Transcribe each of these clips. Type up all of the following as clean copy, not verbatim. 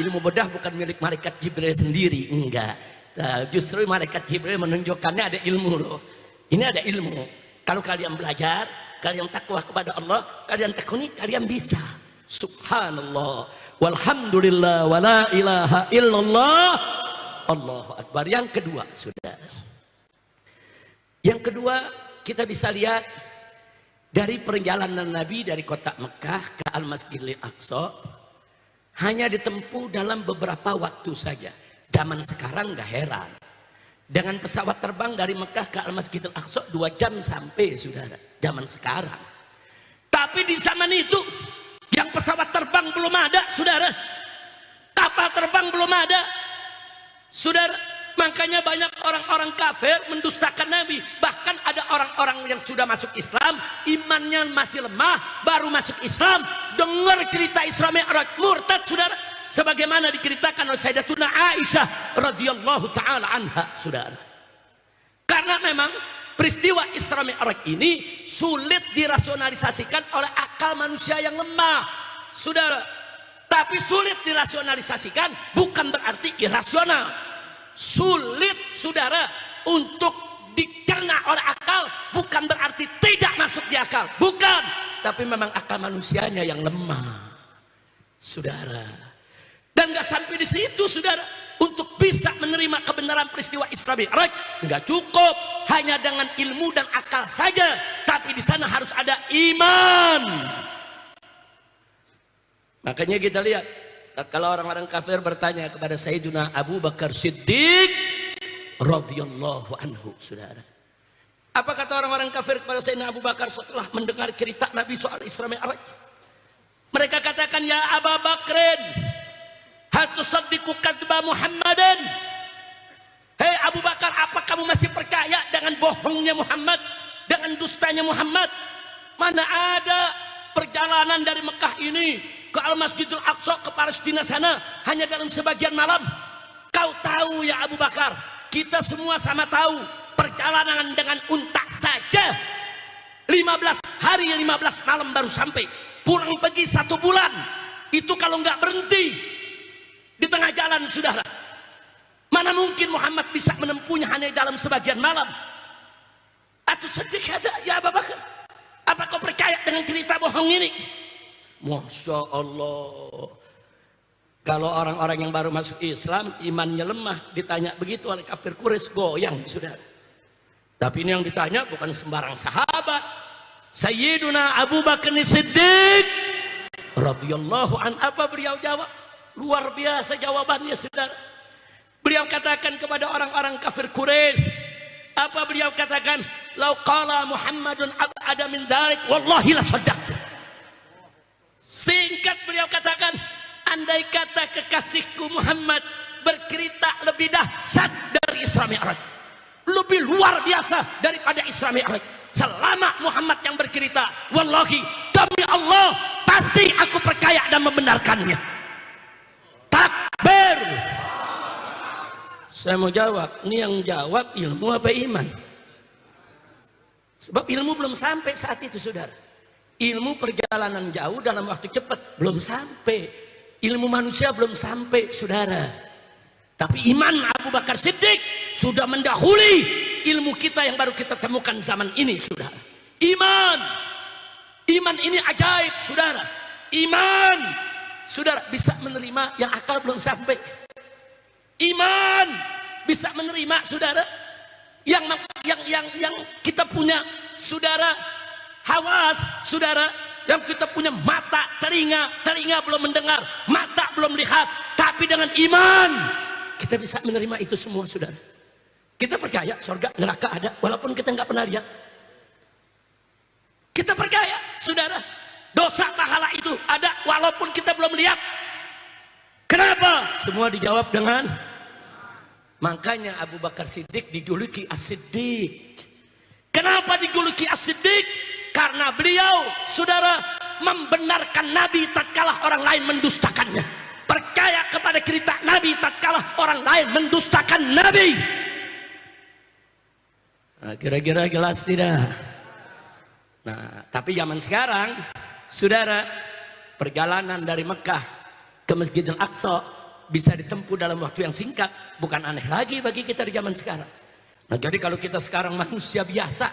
ilmu bedah bukan milik malaikat Jibril sendiri, enggak. Nah, justru malaikat Jibril menunjukkannya ada ilmu loh. Ini ada ilmu. Kalau kalian belajar, kalian takwa kepada Allah, kalian tekuni, kalian bisa. Subhanallah, walhamdulillah, wala ilaha illallah, Allahu Akbar. Yang kedua, saudara. Yang kedua, kita bisa lihat dari perjalanan Nabi dari kota Mekah ke Al-Masjidil Aqsa hanya ditempuh dalam beberapa waktu saja. Zaman sekarang gak heran. Dengan pesawat terbang dari Mekah ke Al-Masjidil Aqsa 2 jam sampai, saudara. Zaman sekarang. Tapi di zaman itu yang pesawat terbang belum ada, saudara. Kapal terbang belum ada, saudara. Makanya banyak orang-orang kafir mendustakan Nabi. Bahkan ada orang-orang yang sudah masuk Islam, imannya masih lemah, baru masuk Islam, dengar cerita Isra Mi'raj, murtad, saudara. Sebagaimana diceritakan oleh Sayyidatuna Aisyah radhiyallahu taala anha, saudara. Karena memang peristiwa Isra Mi'raj ini sulit dirasionalisasikan oleh akal manusia yang lemah, saudara. Tapi sulit dirasionalisasikan bukan berarti irasional. Sulit, saudara, untuk dicerna oleh akal bukan berarti tidak masuk di akal, bukan. Tapi memang akal manusianya yang lemah, saudara. Dan gak sampai di situ, saudara. Untuk bisa menerima kebenaran peristiwa Isra Mi'raj nggak cukup hanya dengan ilmu dan akal saja, tapi di sana harus ada iman. Makanya kita lihat kalau orang-orang kafir bertanya kepada Sayyidina Abu Bakar Siddiq radhiyallahu anhu, saudara. Apa kata orang-orang kafir kepada Sayyidina Abu Bakar setelah mendengar cerita Nabi soal Isra Mi'raj? Mereka katakan, ya Abu Bakrin, hal tusaddiqu kadba Muhammadan? Hei Abu Bakar, apa kamu masih percaya dengan bohongnya Muhammad, dengan dustanya Muhammad? Mana ada perjalanan dari Mekah ini ke Al-Masjidil Aqsa, ke Palestina sana hanya dalam sebagian malam. Kau tahu ya Abu Bakar, kita semua sama tahu perjalanan dengan unta saja 15 hari 15 malam baru sampai. Pulang pergi 1 bulan. Itu kalau nggak berhenti di tengah jalan, saudara. Mana mungkin Muhammad bisa menempuhnya hanya dalam sebagian malam? Atau sedikit ada ya Abu Bakar? Apa kau percaya dengan cerita bohong ini? Masya Allah. Kalau orang-orang yang baru masuk Islam imannya lemah, ditanya begitu oleh kafir Quraisy goyang, saudara. Tapi ini yang ditanya bukan sembarang sahabat. Sayyiduna Abu Bakar Siddiq radhiyallahu an. Apa beliau jawab? Luar biasa jawabannya, saudara. Beliau katakan kepada orang-orang kafir Quraisy, apa beliau katakan? Lau qala Muhammadun ab'ada min dzalik wallahi la saddaqtu. Singkat beliau katakan, andai kata kekasihku Muhammad bercerita lebih dahsyat dari Isra Mi'raj, lebih luar biasa daripada Isra Mi'raj, selama Muhammad yang bercerita, wallahi demi Allah pasti aku percaya dan membenarkannya. Takbir. Saya mau jawab, ini yang jawab ilmu apa iman? Sebab ilmu belum sampai saat itu, saudara. Ilmu perjalanan jauh dalam waktu cepat belum sampai. Ilmu manusia belum sampai, saudara. Tapi iman Abu Bakar Siddiq sudah mendahului ilmu kita yang baru kita temukan zaman ini, saudara. Iman. Iman ini ajaib, saudara. Iman, saudara, bisa menerima yang akal belum sampai. Iman bisa menerima, saudara, yang kita punya, saudara, hawas, saudara, yang kita punya mata, telinga belum mendengar, mata belum lihat, tapi dengan iman kita bisa menerima itu semua, saudara. Kita percaya surga neraka ada walaupun kita nggak pernah lihat. Kita percaya, saudara, dosa pahala itu ada walaupun kita belum lihat. Kenapa? Semua dijawab dengan, makanya Abu Bakar Siddiq dijuluki As-Siddiq. Kenapa dijuluki As-Siddiq? Karena beliau, saudara, membenarkan Nabi tatkala orang lain mendustakannya. Percaya kepada cerita Nabi tatkala orang lain mendustakan Nabi. Nah, kira-kira jelas tidak? Nah, tapi zaman sekarang, saudara, perjalanan dari Mekah ke Masjidil Aqsa bisa ditempuh dalam waktu yang singkat, bukan aneh lagi bagi kita di zaman sekarang. Nah, jadi kalau kita sekarang manusia biasa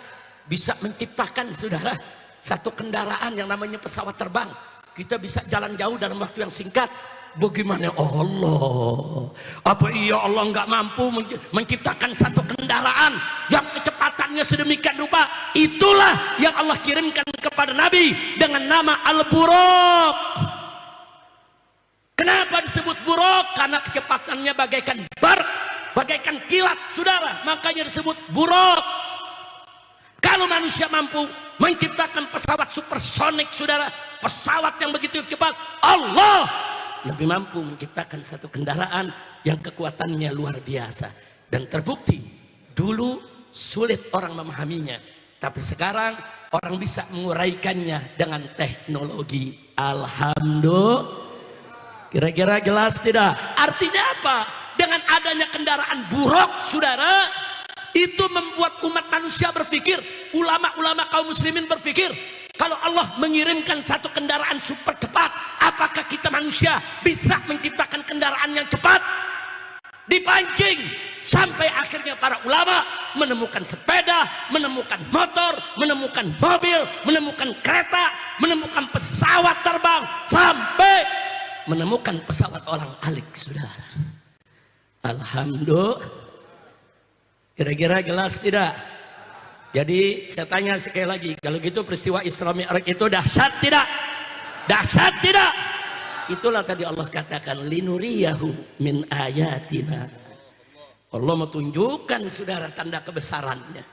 bisa menciptakan, saudara, satu kendaraan yang namanya pesawat terbang, kita bisa jalan jauh dalam waktu yang singkat. Bagaimana Allah? Apa iya Allah nggak mampu menciptakan satu kendaraan yang kecepatannya sedemikian rupa? Itulah yang Allah kirimkan kepada Nabi dengan nama Al-Buraq. Kenapa disebut buraq? Karena kecepatannya bagaikan barq, bagaikan kilat, saudara, makanya disebut buraq. Kalau manusia mampu menciptakan pesawat supersonik, saudara, pesawat yang begitu cepat, Allah lebih mampu menciptakan satu kendaraan yang kekuatannya luar biasa. Dan terbukti dulu sulit orang memahaminya, tapi sekarang orang bisa menguraikannya dengan teknologi. Alhamdulillah. Kira-kira jelas tidak? Artinya apa? Dengan adanya kendaraan buraq, saudara, itu membuat umat manusia berpikir, ulama-ulama kaum muslimin berpikir, kalau Allah mengirimkan satu kendaraan super cepat, apakah kita manusia bisa menciptakan kendaraan yang cepat? Dipancing sampai akhirnya para ulama menemukan sepeda, menemukan motor, menemukan mobil, menemukan kereta, menemukan pesawat terbang, sampai menemukan pesawat orang alik, saudara. Alhamdulillah. Kira-kira jelas tidak? Jadi saya tanya sekali lagi, kalau gitu peristiwa Isra Mi'raj itu dahsyat tidak? Dahsyat tidak? Itulah tadi Allah katakan, linuriyahu min ayatina. Allah mau tunjukkan, saudara, tanda kebesarannya.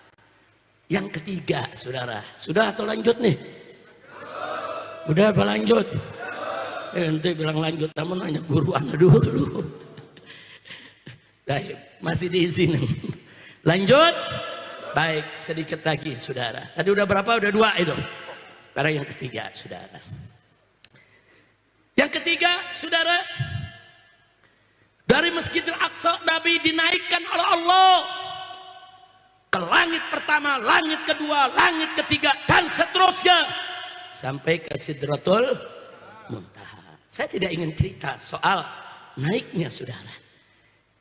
Yang ketiga, saudara, sudah atau lanjut nih? Udah apa lanjut? Ente bilang lanjut, namun nanya guru anda dulu. Baik, masih diizinin. Lanjut. Baik, sedikit lagi, saudara. Tadi udah berapa? Udah 2 itu. Sekarang yang ketiga, saudara. Yang ketiga, saudara, dari Masjidil Aqsa Nabi dinaikkan oleh Allah ke langit pertama, langit kedua, langit ketiga, dan seterusnya sampai ke Sidratul Muntaha. Saya tidak ingin cerita soal naiknya, saudara.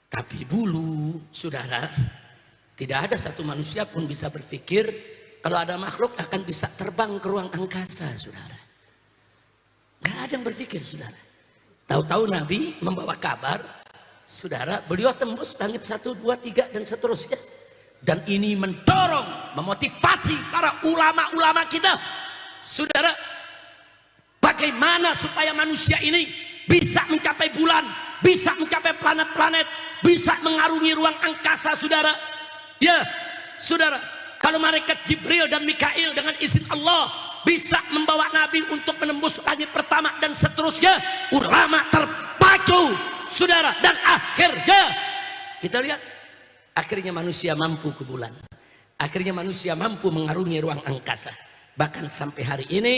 Tapi dulu, saudara, tidak ada satu manusia pun bisa berpikir kalau ada makhluk akan bisa terbang ke ruang angkasa, saudara. Gak ada yang berpikir, saudara. Tahu-tahu Nabi membawa kabar, saudara, beliau tembus langit 1, 2, 3 dan seterusnya. Dan ini mendorong, memotivasi para ulama-ulama kita, saudara, bagaimana supaya manusia ini bisa mencapai bulan, bisa mencapai planet-planet, bisa mengarungi ruang angkasa, saudara. Ya, saudara, kalau malaikat Jibril dan Mikail dengan izin Allah bisa membawa Nabi untuk menembus langit pertama dan seterusnya, ulama terpacu, saudara, dan akhirnya kita lihat, akhirnya manusia mampu ke bulan, akhirnya manusia mampu mengarungi ruang angkasa. Bahkan sampai hari ini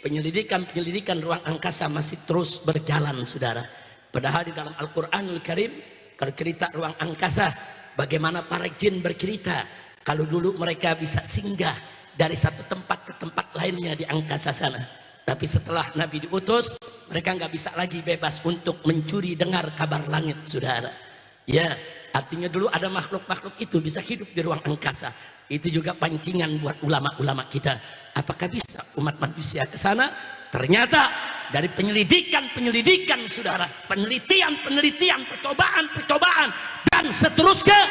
penyelidikan ruang angkasa masih terus berjalan, saudara. Padahal di dalam Al-Quranul Karim, kalau cerita ruang angkasa, bagaimana para jin bercerita kalau dulu mereka bisa singgah dari satu tempat ke tempat lainnya di angkasa sana. Tapi setelah Nabi diutus, mereka nggak bisa lagi bebas untuk mencuri dengar kabar langit, saudara. Ya, artinya dulu ada makhluk-makhluk itu bisa hidup di ruang angkasa. Itu juga pancingan buat ulama-ulama kita. Apakah bisa umat manusia ke sana? Ternyata dari penyelidikan, saudara, penelitian, percobaan, dan seterusnya,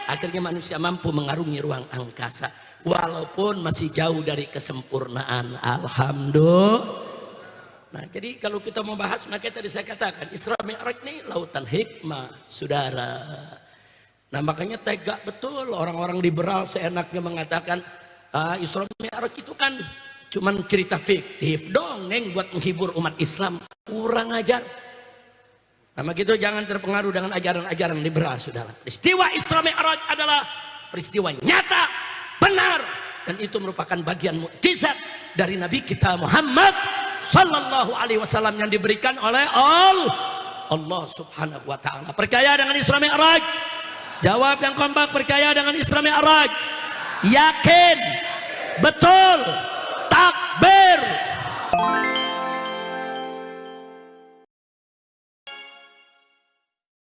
akhirnya manusia mampu mengarungi ruang angkasa, walaupun masih jauh dari kesempurnaan. Alhamdulillah. Nah, jadi kalau kita mau bahas, maka tadi saya katakan Isra Mi'raj ini lautan hikmah, saudara. Nah, makanya tega betul orang-orang liberal seenaknya mengatakan Isra Mi'raj itu kan cuman cerita fiktif dongeng buat menghibur umat Islam. Kurang ajar. Sama gitu jangan terpengaruh dengan ajaran-ajaran liberal, saudara. Peristiwa Isra Mi'raj adalah peristiwa nyata, benar, dan itu merupakan bagian mukjizat dari Nabi kita Muhammad Sallallahu Alaihi Wasallam yang diberikan oleh Allah Subhanahu Wa Taala. Percaya dengan Isra Mi'raj? Jawab yang kompak, percaya dengan Isra Mi'raj? Yakin? Betul?